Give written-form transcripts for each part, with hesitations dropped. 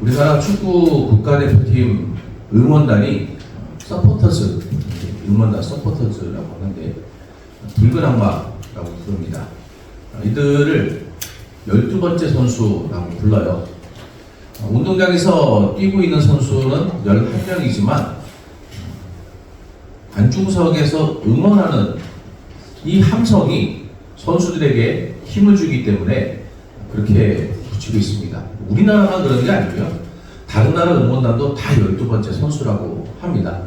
우리나라 축구 국가대표팀 응원단이 서포터즈, 응원단 서포터즈라고 하는데 붉은 악마라고 부릅니다. 이들을 12번째 선수라고 불러요. 운동장에서 뛰고 있는 선수는 11명이지만 관중석에서 응원하는 이 함성이 선수들에게 힘을 주기 때문에 그렇게 붙이고 있습니다. 우리나라만 그런 게 아니고요. 다른 나라 응원단도 다 12번째 선수라고 합니다.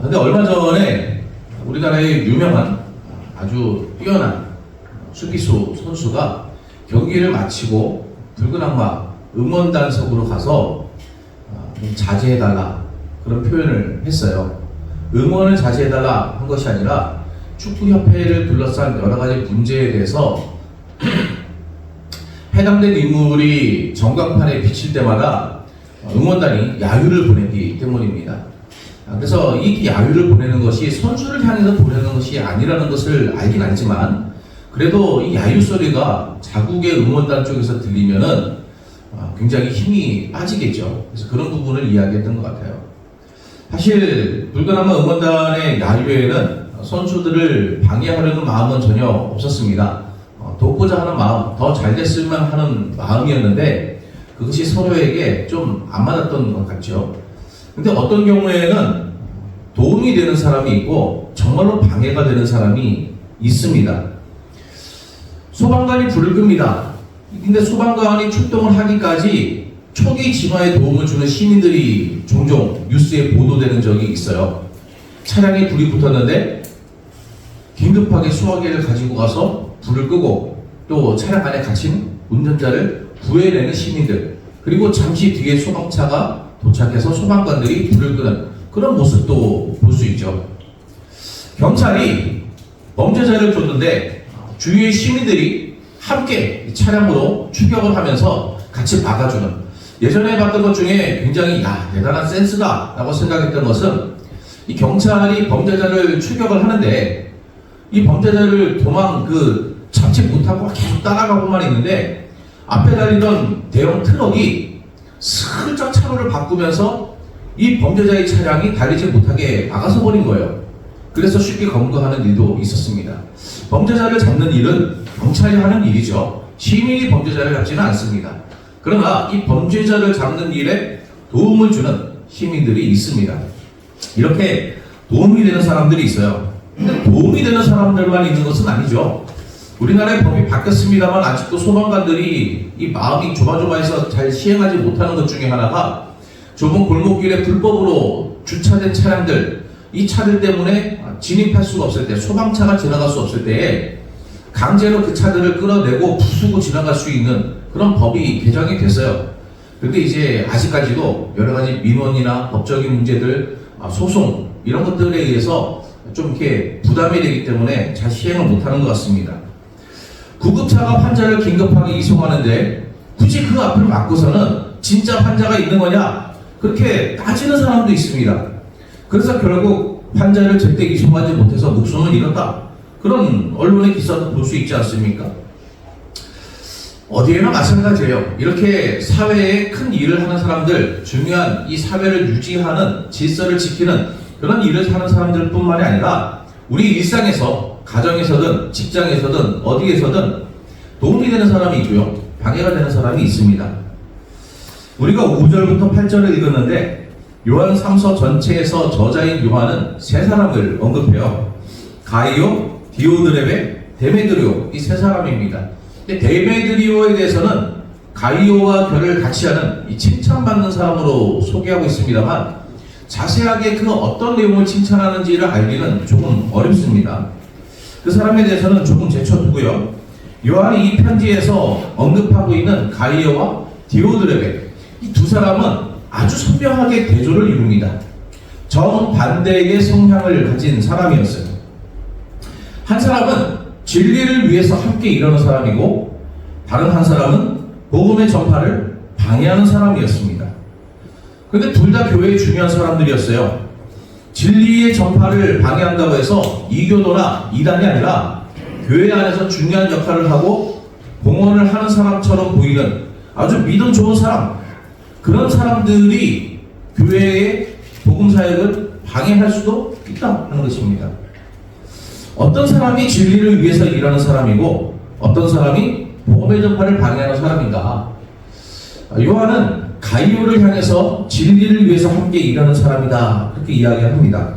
근데 얼마 전에 우리나라의 유명한 아주 뛰어난 수비수 선수가 경기를 마치고 붉은 악마 응원단석으로 가서 좀 자제해달라 그런 표현을 했어요. 응원을 자제해달라 한 것이 아니라 축구협회를 둘러싼 여러 가지 문제에 대해서 해당된 인물이 전광판에 비칠 때마다 응원단이 야유를 보내기 때문입니다. 그래서 이 야유를 보내는 것이 선수를 향해서 보내는 것이 아니라는 것을 알긴 알지만 그래도 이 야유 소리가 자국의 응원단 쪽에서 들리면은 굉장히 힘이 빠지겠죠. 그래서 그런 부분을 이야기했던 것 같아요. 사실 붉은 악마 응원단의 야유에는 선수들을 방해하려는 마음은 전혀 없었습니다. 돕고자 하는 마음, 더 잘 됐으면 하는 마음이었는데 그것이 서로에게 좀 안 맞았던 것 같죠. 근데 어떤 경우에는 도움이 되는 사람이 있고 정말로 방해가 되는 사람이 있습니다. 소방관이 불을 끕니다. 근데 소방관이 출동을 하기까지 초기 진화에 도움을 주는 시민들이 종종 뉴스에 보도되는 적이 있어요. 차량에 불이 붙었는데 긴급하게 수화기를 가지고 가서 불을 끄고 또 차량 안에 갇힌 운전자를 구해내는 시민들, 그리고 잠시 뒤에 소방차가 도착해서 소방관들이 불을 끄는 그런 모습도 볼 수 있죠. 경찰이 범죄자를 줬는데 주위의 시민들이 함께 차량으로 추격을 하면서 같이 막아주는, 예전에 봤던 것 중에 굉장히 대단한 센스다 라고 생각했던 것은 이 경찰이 범죄자를 추격을 하는데 이 범죄자를 잡지 못하고 계속 따라가고만 있는데 앞에 달리던 대형 트럭이 슬쩍 차로를 바꾸면서 이 범죄자의 차량이 달리지 못하게 막아서 버린 거예요. 그래서 쉽게 검거하는 일도 있었습니다. 범죄자를 잡는 일은 경찰이 하는 일이죠. 시민이 범죄자를 잡지는 않습니다. 그러나 이 범죄자를 잡는 일에 도움을 주는 시민들이 있습니다. 이렇게 도움이 되는 사람들이 있어요. 근데 도움이 되는 사람들만 있는 것은 아니죠. 우리나라의 법이 바뀌었습니다만 아직도 소방관들이 이 마음이 조마조마해서 잘 시행하지 못하는 것 중에 하나가 좁은 골목길에 불법으로 주차된 차량들, 이 차들 때문에 진입할 수가 없을 때, 소방차가 지나갈 수 없을 때에 강제로 그 차들을 끌어내고 부수고 지나갈 수 있는 그런 법이 개정이 됐어요. 그런데 이제 아직까지도 여러 가지 민원이나 법적인 문제들, 소송 이런 것들에 의해서 좀 이렇게 부담이 되기 때문에 잘 시행을 못하는 것 같습니다. 구급차가 환자를 긴급하게 이송하는데 굳이 그 앞을 막고서는 진짜 환자가 있는 거냐? 그렇게 따지는 사람도 있습니다. 그래서 결국 환자를 제때 이송하지 못해서 목숨을 잃었다. 그런 언론의 기사도 볼 수 있지 않습니까? 어디에나 마찬가지예요. 이렇게 사회에 큰 일을 하는 사람들, 중요한 이 사회를 유지하는, 질서를 지키는 그런 일을 하는 사람들 뿐만이 아니라 우리 일상에서, 가정에서든 직장에서든 어디에서든 도움이 되는 사람이 있고요, 방해가 되는 사람이 있습니다. 우리가 5절부터 8절을 읽었는데 요한 3서 전체에서 저자인 요한은 세 사람을 언급해요. 가이오, 디오드레베, 데메드리오, 이 세 사람입니다. 근데 데메드리오에 대해서는 가이오와 결을 같이 하는 이 칭찬받는 사람으로 소개하고 있습니다만 자세하게 그 어떤 내용을 칭찬하는지를 알기는 조금 어렵습니다. 그 사람에 대해서는 조금 제쳐두고요. 요한이 이 편지에서 언급하고 있는 가이오와 디오드레베, 이 두 사람은 아주 선명하게 대조를 이룹니다. 정반대의 성향을 가진 사람이었어요. 한 사람은 진리를 위해서 함께 일하는 사람이고 다른 한 사람은 복음의 전파를 방해하는 사람이었습니다. 그런데 둘 다 교회의 중요한 사람들이었어요. 진리의 전파를 방해한다고 해서 이교도나 이단이 아니라 교회 안에서 중요한 역할을 하고 봉헌을 하는 사람처럼 보이는 아주 믿음 좋은 사람, 그런 사람들이 교회의 복음 사역을 방해할 수도 있다는 것입니다. 어떤 사람이 진리를 위해서 일하는 사람이고 어떤 사람이 복음의 전파를 방해하는 사람인가? 요한은 가이오를 향해서 진리를 위해서 함께 일하는 사람이다 그렇게 이야기합니다.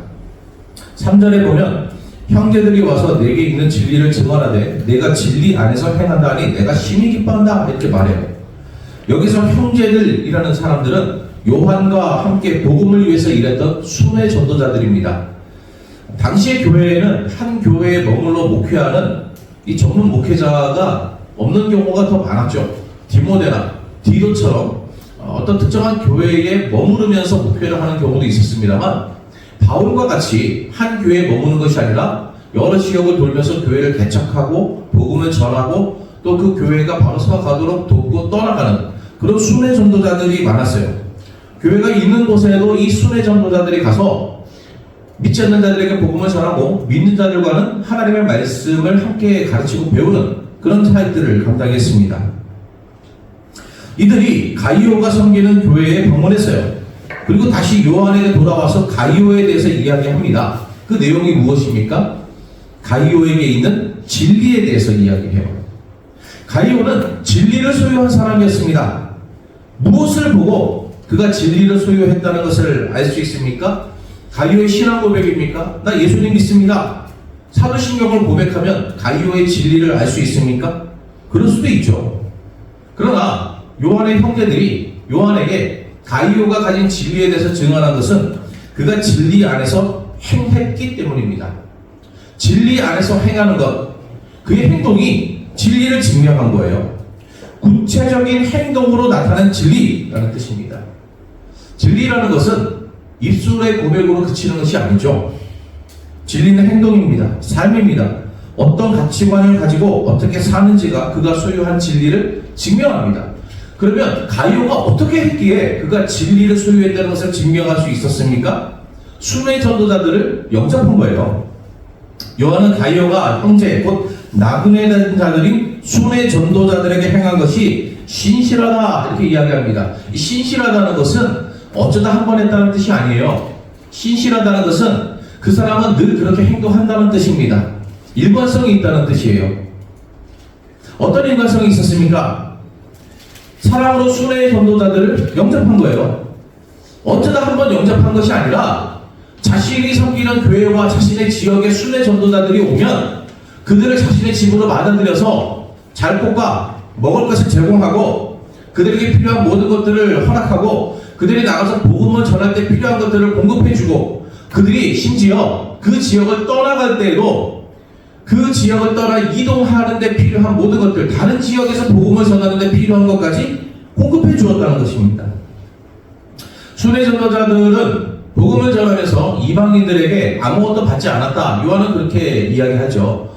3절에 보면 형제들이 와서 내게 있는 진리를 증언하되 내가 진리 안에서 행한다니 내가 심히 기뻐한다 이렇게 말해요. 여기서 형제들이라는 사람들은 요한과 함께 복음을 위해서 일했던 순회 전도자들입니다. 당시의 교회에는 한 교회에 머물러 목회하는 이 전문 목회자가 없는 경우가 더 많았죠. 디모데나 디도처럼 어떤 특정한 교회에 머무르면서 목회를 하는 경우도 있었습니다만 바울과 같이 한 교회에 머무는 것이 아니라 여러 지역을 돌면서 교회를 개척하고 복음을 전하고 또 그 교회가 바로 서가도록 돕고 떠나가는 그런 순회 전도자들이 많았어요. 교회가 있는 곳에도 이 순회 전도자들이 가서 믿지 않는 자들에게 복음을 전하고 믿는 자들과는 하나님의 말씀을 함께 가르치고 배우는 그런 사역들을 감당했습니다. 이들이 가이오가 섬기는 교회에 방문했어요. 그리고 다시 요한에게 돌아와서 가이오에 대해서 이야기합니다. 그 내용이 무엇입니까? 가이오에게 있는 진리에 대해서 이야기해요. 가이오는 진리를 소유한 사람이었습니다. 무엇을 보고 그가 진리를 소유했다는 것을 알 수 있습니까? 가이오의 신앙 고백입니까? 나 예수님 믿습니다. 사도신경을 고백하면 가이오의 진리를 알 수 있습니까? 그럴 수도 있죠. 그러나 요한의 형제들이 요한에게 가이오가 가진 진리에 대해서 증언한 것은 그가 진리 안에서 행했기 때문입니다. 진리 안에서 행하는 것, 그의 행동이 진리를 증명한 거예요. 구체적인 행동으로 나타난 진리라는 뜻입니다. 진리라는 것은 입술의 고백으로 그치는 것이 아니죠. 진리는 행동입니다. 삶입니다. 어떤 가치관을 가지고 어떻게 사는지가 그가 소유한 진리를 증명합니다. 그러면 가이오가 어떻게 했기에 그가 진리를 소유했다는 것을 증명할 수 있었습니까? 순회 전도자들을 영접한 거예요. 요한은 가이오가 형제 곧 나그네 자들인 순회 전도자들에게 행한 것이 신실하다 이렇게 이야기합니다. 이 신실하다는 것은 어쩌다 한 번 했다는 뜻이 아니에요. 신실하다는 것은 그 사람은 늘 그렇게 행동한다는 뜻입니다. 일관성이 있다는 뜻이에요. 어떤 일관성이 있었습니까? 사랑으로 순회 전도자들을 영접한 거예요. 어쩌다 한 번 영접한 것이 아니라 자신이 섬기는 교회와 자신의 지역의 순회 전도자들이 오면 그들을 자신의 집으로 맞아들여서 잘 볶아 먹을 것을 제공하고 그들에게 필요한 모든 것들을 허락하고 그들이 나가서 복음을 전할 때 필요한 것들을 공급해주고 그들이 심지어 그 지역을 떠나갈 때에도 그 지역을 떠나 이동하는 데 필요한 모든 것들, 다른 지역에서 복음을 전하는 데 필요한 것까지 공급해 주었다는 것입니다. 순회 전도자들은 복음을 전하면서 이방인들에게 아무것도 받지 않았다. 요한은 그렇게 이야기하죠.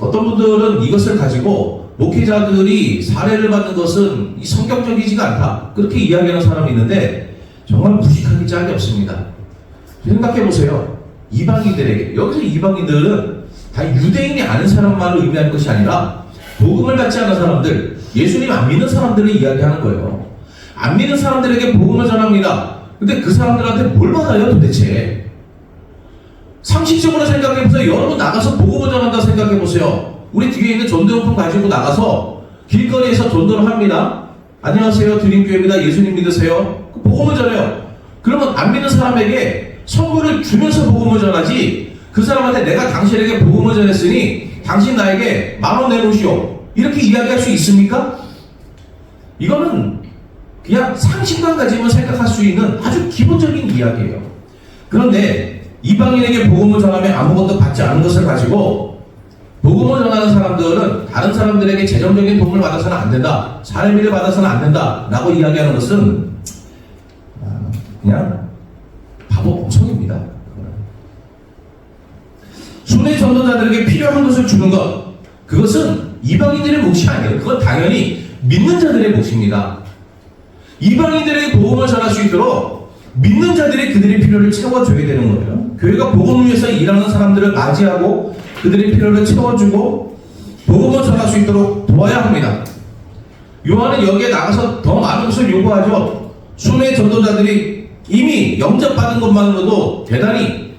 어떤 분들은 이것을 가지고 목회자들이 사례를 받는 것은 성경적이지가 않다. 그렇게 이야기하는 사람이 있는데 정말 무식하기 짝이 없습니다. 생각해 보세요. 이방인들에게, 여기서 이방인들은 다 유대인이 아는 사람만을 의미하는 것이 아니라 복음을 갖지 않은 사람들, 예수님 안 믿는 사람들을 이야기하는 거예요. 안 믿는 사람들에게 복음을 전합니다. 근데 그 사람들한테 뭘 받아요 도대체? 상식적으로 생각해보세요. 여러분 나가서 복음을 전한다 생각해보세요. 우리 뒤에 있는 전도용품 가지고 나가서 길거리에서 전도를 합니다. 안녕하세요, 드림교회입니다. 예수님 믿으세요? 복음을 전해요. 그러면 안 믿는 사람에게 선물을 주면서 복음을 전하지, 그 사람한테 내가 당신에게 복음을 전했으니 당신 나에게 10,000원 내놓으시오, 이렇게 이야기할 수 있습니까? 이거는 그냥 상식만 가지면 생각할 수 있는 아주 기본적인 이야기예요. 그런데 이방인에게 복음을 전하며 아무것도 받지 않은 것을 가지고 복음을 전하는 사람들은 다른 사람들에게 재정적인 도움을 받아서는 안 된다, 사례비를 받아서는 안 된다 라고 이야기하는 것은 그냥 바보 멍청입니다. 순회 전도자들에게 필요한 것을 주는 것, 그것은 이방인들의 몫이 아니에요. 그건 당연히 믿는 자들의 몫입니다. 이방인들에게 복음을 전할 수 있도록 믿는 자들이 그들의 필요를 채워줘야 되는 거예요. 교회가 복음을 위해서 일하는 사람들을 맞이하고 그들의 필요를 채워주고 복음을 전할 수 있도록 도와야 합니다. 요한은 여기에 나가서 더 많은 것을 요구하죠. 순회 전도자들이 이미 영접받은 것만으로도 대단히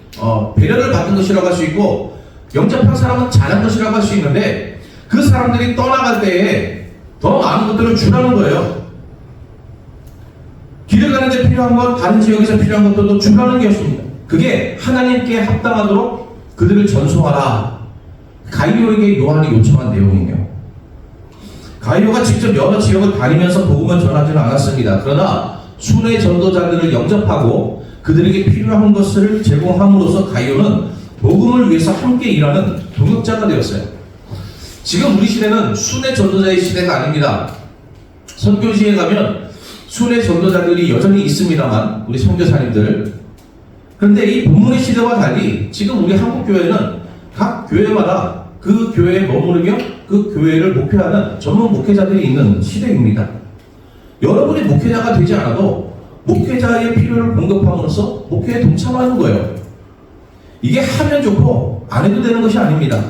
배려를 받은 것이라고 할 수 있고, 영접한 사람은 잘한 것이라고 할 수 있는데, 그 사람들이 떠나갈 때에 더 많은 것들을 주라는 거예요. 길을 가는데 필요한 것, 다른 지역에서 필요한 것들도 주라는 것입니다. 그게 하나님께 합당하도록 그들을 전송하라. 가이오에게 요한이 요청한 내용이에요. 가이오가 직접 여러 지역을 다니면서 복음을 전하지는 않았습니다. 그러나 순회 전도자들을 영접하고 그들에게 필요한 것을 제공함으로써 가이오는 복음을 위해서 함께 일하는 동역자가 되었어요. 지금 우리 시대는 순회 전도자의 시대가 아닙니다. 선교지에 가면 순회 전도자들이 여전히 있습니다만, 우리 선교사님들. 그런데 이 본문의 시대와 달리 지금 우리 한국교회는 각 교회마다 그 교회에 머무르며 그 교회를 목회하는 전문 목회자들이 있는 시대입니다. 여러분이 목회자가 되지 않아도 목회자의 필요를 공급함으로써 목회에 동참하는 거예요. 이게 하면 좋고 안 해도 되는 것이 아닙니다.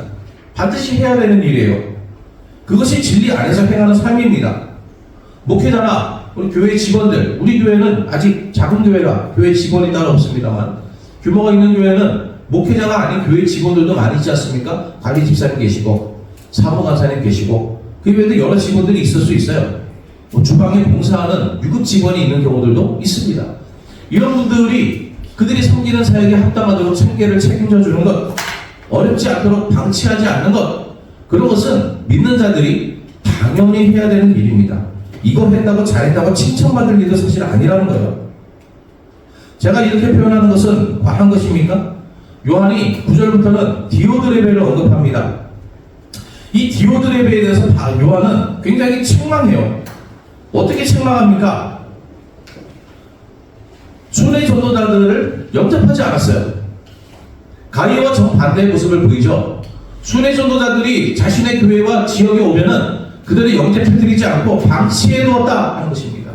반드시 해야 되는 일이에요. 그것이 진리 안에서 행하는 삶입니다. 목회자나 우리 교회 직원들, 우리 교회는 아직 작은 교회라 교회 직원이 따로 없습니다만, 규모가 있는 교회는 목회자가 아닌 교회 직원들도 많이 있지 않습니까? 관리 집사님 계시고 사무간사님 계시고, 그 외에도 여러 직원들이 있을 수 있어요. 주방에 봉사하는 유급 직원이 있는 경우들도 있습니다. 이런 분들이 그들이 섬기는 사역에 합당하도록 생계를 책임져 주는 것, 어렵지 않도록 방치하지 않는 것, 그런 것은 믿는 자들이 당연히 해야 되는 일입니다. 이거 했다고 잘했다고 칭찬받을 일도 사실 아니라는 거예요. 제가 이렇게 표현하는 것은 과한 것입니까? 요한이 9절부터는 디오드레베를 언급합니다. 이 디오드레베에 대해서 요한은 굉장히 책망해요. 어떻게 책망합니까? 순회 전도자들을 영접하지 않았어요. 가이오와 정반대의 모습을 보이죠. 순회 전도자들이 자신의 교회와 지역에 오면은 그들을 영접해드리지 않고 방치해 두었다 하는 것입니다.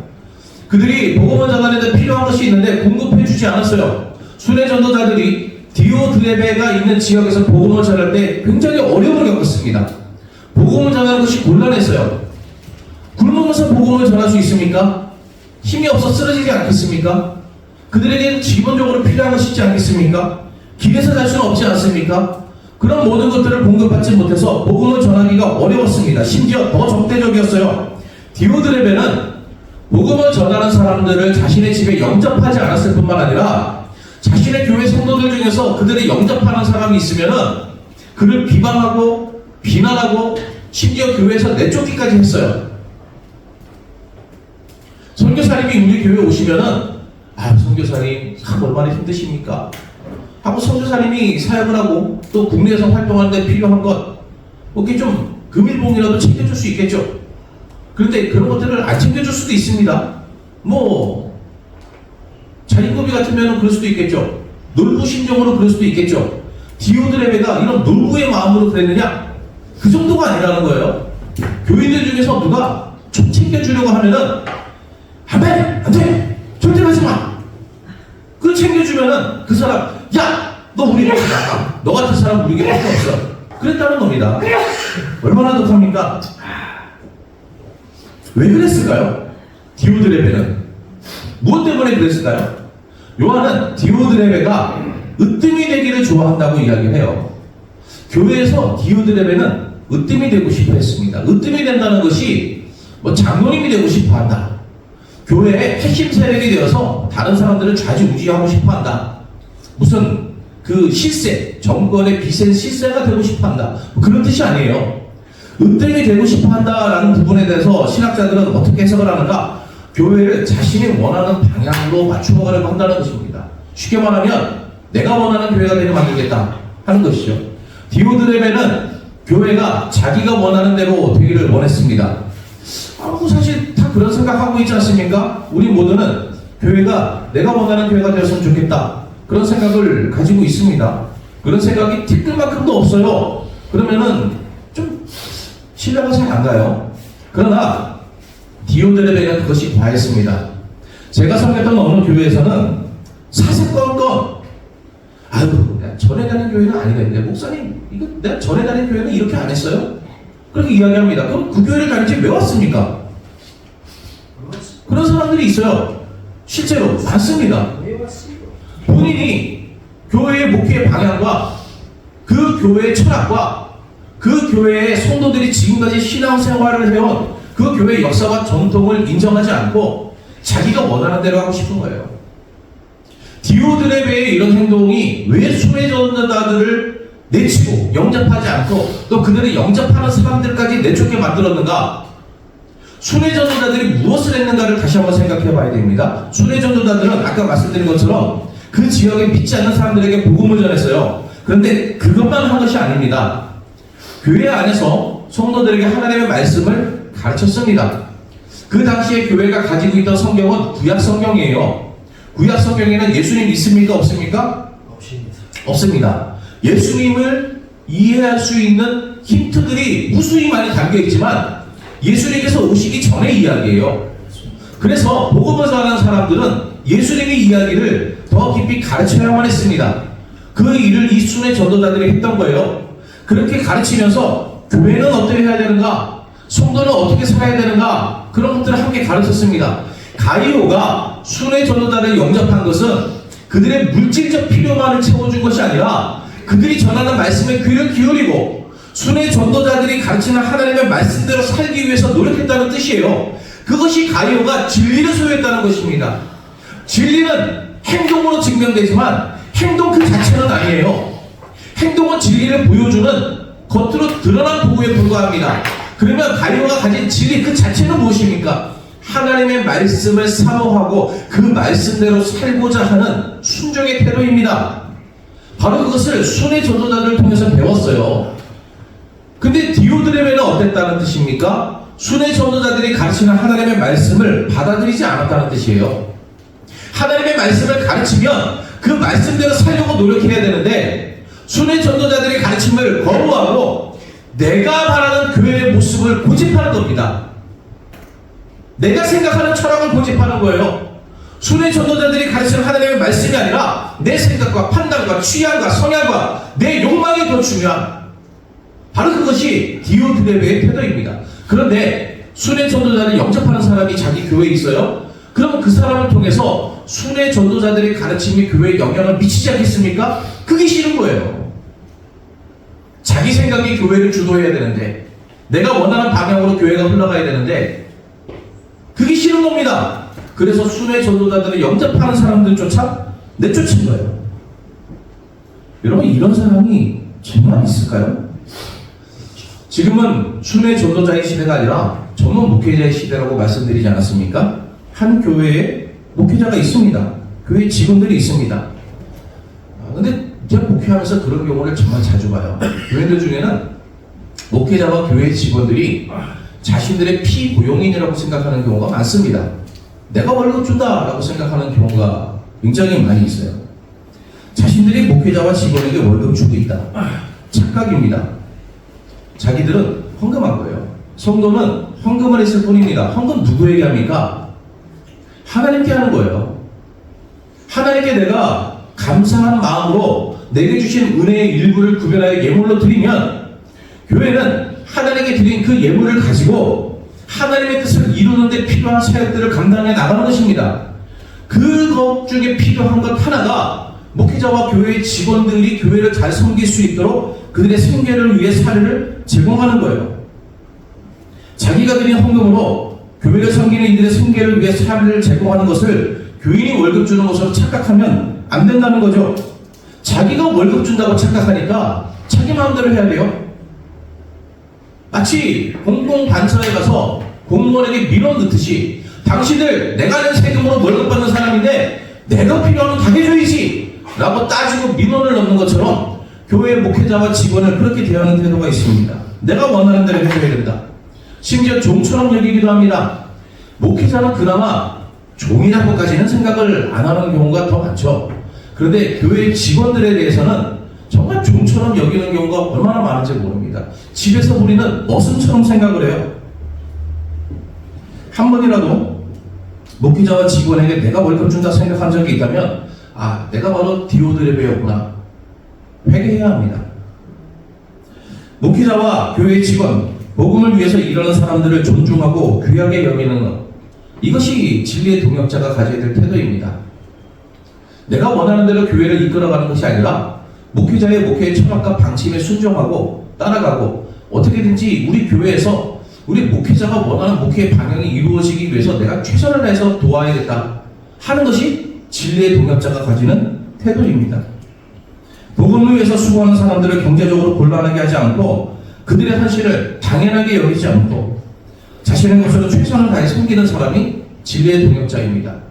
그들이 복음을 전하는 데 필요한 것이 있는데 공급해주지 않았어요. 순회 전도자들이 디오드레베가 있는 지역에서 복음을 전할 때 굉장히 어려움을 겪었습니다. 복음을 전하는 것이 곤란했어요. 굶으면서 복음을 전할 수 있습니까? 힘이 없어 쓰러지지 않겠습니까? 그들에게 기본적으로 필요한 것이 있지 않겠습니까? 길에서 잘 수는 없지 않습니까? 그런 모든 것들을 공급받지 못해서 복음을 전하기가 어려웠습니다. 심지어 더 적대적이었어요. 디오드레베는 복음을 전하는 사람들을 자신의 집에 영접하지 않았을 뿐만 아니라 자신의 교회 성도들 중에서 그들을 영접하는 사람이 있으면은 그를 비방하고 비난하고 심지어 교회에서 내쫓기까지 했어요. 선교사님이 우리 교회에 오시면은 선교사님 참 얼마나 힘드십니까? 하고 선교사님이 사역을 하고 또 국내에서 활동하는 데 필요한 것, 이렇게 좀 금일봉이라도 챙겨줄 수 있겠죠. 그런데 그런 것들을 안 챙겨줄 수도 있습니다. 자린고비 같으면 그럴 수도 있겠죠. 놀부 심정으로 그럴 수도 있겠죠. 디오드레베가 이런 놀부의 마음으로 그랬느냐? 그 정도가 아니라는 거예요. 교인들 중에서 누가 좀 챙겨주려고 하면은 안 돼! 절대 하지 마! 그걸 챙겨주면은 그 사람, 야! 너 우리 교회 나가! 너 같은 사람 우리 교회 없어. 그랬다는 겁니다. 얼마나 독합니까? 왜 그랬을까요? 디오드레베는 무엇 때문에 그랬을까요? 요한은 디오드레베가 으뜸이 되기를 좋아한다고 이야기를 해요. 교회에서 디오드레베는 으뜸이 되고 싶어 했습니다. 으뜸이 된다는 것이 장로님이 되고 싶어 한다. 교회의 핵심 세력이 되어서 다른 사람들을 좌지우지하고 싶어 한다. 무슨 그 실세, 정권의 비센 실세가 되고 싶어 한다. 그런 뜻이 아니에요. 으뜸이 되고 싶어 한다라는 부분에 대해서 신학자들은 어떻게 해석을 하는가? 교회를 자신이 원하는 방향으로 맞추어 가려고 한다는 것입니다. 쉽게 말하면 내가 원하는 교회가 되게 만들겠다 하는 것이죠. 디오드레베는 교회가 자기가 원하는 대로 되기를 원했습니다. 사실 다 그런 생각하고 있지 않습니까? 우리 모두는 교회가 내가 원하는 교회가 되었으면 좋겠다, 그런 생각을 가지고 있습니다. 그런 생각이 티끌만큼도 없어요. 그러면은 좀 신뢰가 잘 안 가요. 그러나 디오드레베는 그것이 과했습니다. 제가 섬겼던 어느 교회에서는 사사건건 내가 전에 다닌 교회는 아니겠는데 목사님 이거 내가 전에 다닌 교회는 이렇게 안 했어요? 그렇게 이야기합니다. 그럼 그 교회를 다니지 왜 왔습니까? 그런 사람들이 있어요. 실제로 많습니다. 본인이 교회의 목회의 방향과 그 교회의 철학과 그 교회의 성도들이 지금까지 신앙생활을 해온 그 교회의 역사와 전통을 인정하지 않고 자기가 원하는 대로 하고 싶은 거예요. 디오드레베의 이런 행동이 왜 순회 전도자들을 내치고 영접하지 않고 또 그들을 영접하는 사람들까지 내쫓게 만들었는가? 순회 전도자들이 무엇을 했는가를 다시 한번 생각해 봐야 됩니다. 순회 전도자들은 아까 말씀드린 것처럼 그 지역에 믿지 않는 사람들에게 복음을 전했어요. 그런데 그것만 한 것이 아닙니다. 교회 안에서 성도들에게 하나님의 말씀을 가르쳤습니다. 그 당시에 교회가 가지고 있던 성경은 구약 성경이에요. 구약 성경에는 예수님 있습니까? 없습니까? 없습니다. 예수님을 이해할 수 있는 힌트들이 무수히 많이 담겨 있지만 예수님께서 오시기 전의 이야기예요. 그래서 복음을 전하는 사람들은 예수님의 이야기를 더 깊이 가르쳐야만 했습니다. 그 일을 이 순회 전도자들이 했던 거예요. 그렇게 가르치면서 교회는 어떻게 해야 되는가? 성도는 어떻게 살아야 되는가? 그런 것들을 함께 가르쳤습니다. 가이오가 순회 전도자를 영접한 것은 그들의 물질적 필요만을 채워준 것이 아니라 그들이 전하는 말씀에 귀를 기울이고 순회 전도자들이 가르치는 하나님의 말씀대로 살기 위해서 노력했다는 뜻이에요. 그것이 가이오가 진리를 소유했다는 것입니다. 진리는 행동으로 증명되지만 행동 그 자체는 아니에요. 행동은 진리를 보여주는 겉으로 드러난 도구에 불과합니다. 그러면 가이오가 가진 진리 그 자체는 무엇입니까? 하나님의 말씀을 사모하고 그 말씀대로 살고자 하는 순종의 태도입니다. 바로 그것을 순회 전도자들을 통해서 배웠어요. 근데 디오드레베는 어땠다는 뜻입니까? 순회 전도자들이 가르치는 하나님의 말씀을 받아들이지 않았다는 뜻이에요. 하나님의 말씀을 가르치면 그 말씀대로 살려고 노력해야 되는데 순회 전도자들의 가르침을 거부하고 내가 바라는 교회의 모습을 고집하는 겁니다. 내가 생각하는 철학을 고집하는 거예요. 순회 전도자들이 가르치는 하나님의 말씀이 아니라 내 생각과 판단과 취향과 성향과 내 욕망이 더 중요한 바로 그것이 디오드레베의 태도입니다. 그런데 순회 전도자를 영접하는 사람이 자기 교회에 있어요? 그러면 그 사람을 통해서 순회 전도자들의 가르침이 교회에 영향을 미치지 않겠습니까? 그게 싫은 거예요. 자기 생각이 교회를 주도해야 되는데 내가 원하는 방향으로 교회가 흘러가야 되는데 그게 싫은 겁니다. 그래서 순회 전도자들을 영접하는 사람들조차 내쫓은 거예요. 여러분 이런 사람이 정말 있을까요? 지금은 순회 전도자의 시대가 아니라 전문 목회자의 시대라고 말씀드리지 않았습니까? 한 교회에 목회자가 있습니다. 교회 직원들이 있습니다. 근데 제가 목회하면서 그런 경우를 정말 자주 봐요. 교회들 중에는 목회자와 교회 직원들이 자신들의 피고용인이라고 생각하는 경우가 많습니다. 내가 월급 준다라고 생각하는 경우가 굉장히 많이 있어요. 자신들이 목회자와 직원에게 월급 주고 있다. 착각입니다. 자기들은 헌금한 거예요. 성도는 헌금을 했을 뿐입니다. 헌금 누구에게 합니까? 하나님께 하는 거예요. 하나님께 내가 감사하는 마음으로 내게 주신 은혜의 일부를 구별하여 예물로 드리면 교회는 하나님께 드린 그 예물을 가지고 하나님의 뜻을 이루는 데 필요한 사역들을 감당해 나가는 것입니다. 그것 중에 필요한 것 하나가 목회자와 교회의 직원들이 교회를 잘 섬길 수 있도록 그들의 생계를 위해 사례를 제공하는 거예요. 자기가 드린 헌금으로 교회를 섬기는 이들의 생계를 위해 사례를 제공하는 것을 교인이 월급 주는 것으로 착각하면 안 된다는 거죠. 자기가 월급 준다고 착각하니까 자기 마음대로 해야 돼요. 마치 공공반사에 가서 공무원에게 민원 넣듯이 당신들 내가 낸 세금으로 월급 받는 사람인데 내가 필요하면 다 해줘야지 라고 따지고 민원을 넣는 것처럼 교회 목회자와 직원을 그렇게 대하는 태도가 있습니다. 내가 원하는 대로 해줘야 된다. 심지어 종처럼 여기기도 합니다. 목회자는 그나마 종이라고까지는 생각을 안 하는 경우가 더 많죠. 그런데 교회 직원들에 대해서는 정말 종처럼 여기는 경우가 얼마나 많은지 모릅니다. 집에서 우리는 머슴처럼 생각을 해요. 한 번이라도 목회자와 직원에게 내가 월급 준다 생각한 적이 있다면 아, 내가 바로 디오드레베였구나. 회개해야 합니다. 목회자와 교회 직원, 복음을 위해서 일하는 사람들을 존중하고 귀하게 여기는 것, 이것이 진리의 동역자가 가져야 될 태도입니다. 내가 원하는 대로 교회를 이끌어가는 것이 아니라 목회자의 목회의 철학과 방침에 순종하고 따라가고 어떻게든지 우리 교회에서 우리 목회자가 원하는 목회의 방향이 이루어지기 위해서 내가 최선을 다해서 도와야겠다 하는 것이 진리의 동역자가 가지는 태도입니다. 복음을 위해서 수고하는 사람들을 경제적으로 곤란하게 하지 않고 그들의 현실을 당연하게 여기지 않고 자신의 것으로 최선을 다해 섬기는 사람이 진리의 동역자입니다.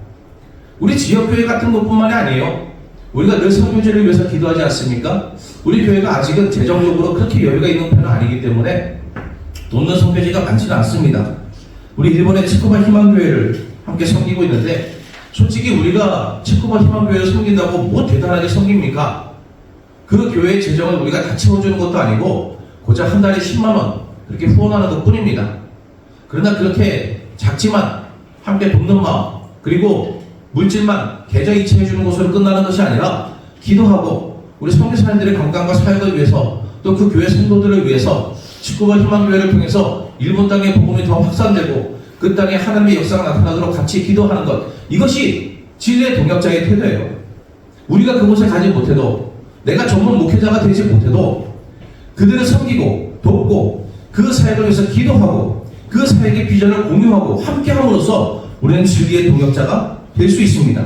우리 지역교회 같은 것뿐만이 아니에요. 우리가 늘 선교제를 위해서 기도하지 않습니까? 우리 교회가 아직은 재정적으로 그렇게 여유가 있는 편은 아니기 때문에 돕는 선교제가 많지는 않습니다. 우리 일본의 치쿠바 희망교회를 함께 섬기고 있는데 솔직히 우리가 치쿠바 희망교회를 섬긴다고 뭐 대단하게 섬깁니까? 그 교회의 재정을 우리가 다 채워주는 것도 아니고 고작 한 달에 10만원 그렇게 후원하는 것 뿐입니다. 그러나 그렇게 작지만 함께 돕는 마음 그리고 물질만 계좌 이체해주는 것으로 끝나는 것이 아니라 기도하고 우리 선교사님들의 건강과 사역을 위해서 또 그 교회 성도들을 위해서 치쿠바 희망교회를 통해서 일본 땅의 복음이 더 확산되고 그 땅에 하나님의 역사가 나타나도록 같이 기도하는 것 이것이 진리의 동역자의 태도예요. 우리가 그곳에 가지 못해도 내가 전문 목회자가 되지 못해도 그들을 섬기고 돕고 그 사역을 위해서 기도하고 그 사역의 비전을 공유하고 함께함으로써 우리는 진리의 동역자가 될 수 있습니다.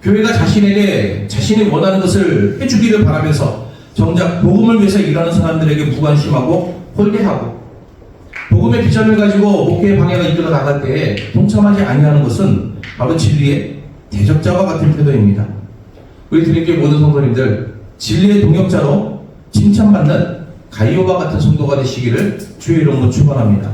교회가 자신에게 자신이 원하는 것을 해주기를 바라면서 정작 복음을 위해서 일하는 사람들에게 무관심하고 홀대하고 복음의 비전을 가지고 목회의 방향을 이끌어 나갈 때에 동참하지 아니하는 것은 바로 진리의 대적자와 같은 태도입니다. 우리 드림교회 모든 성도님들 진리의 동역자로 칭찬받는 가이오와 같은 성도가 되시기를 주의 이름으로 축원합니다.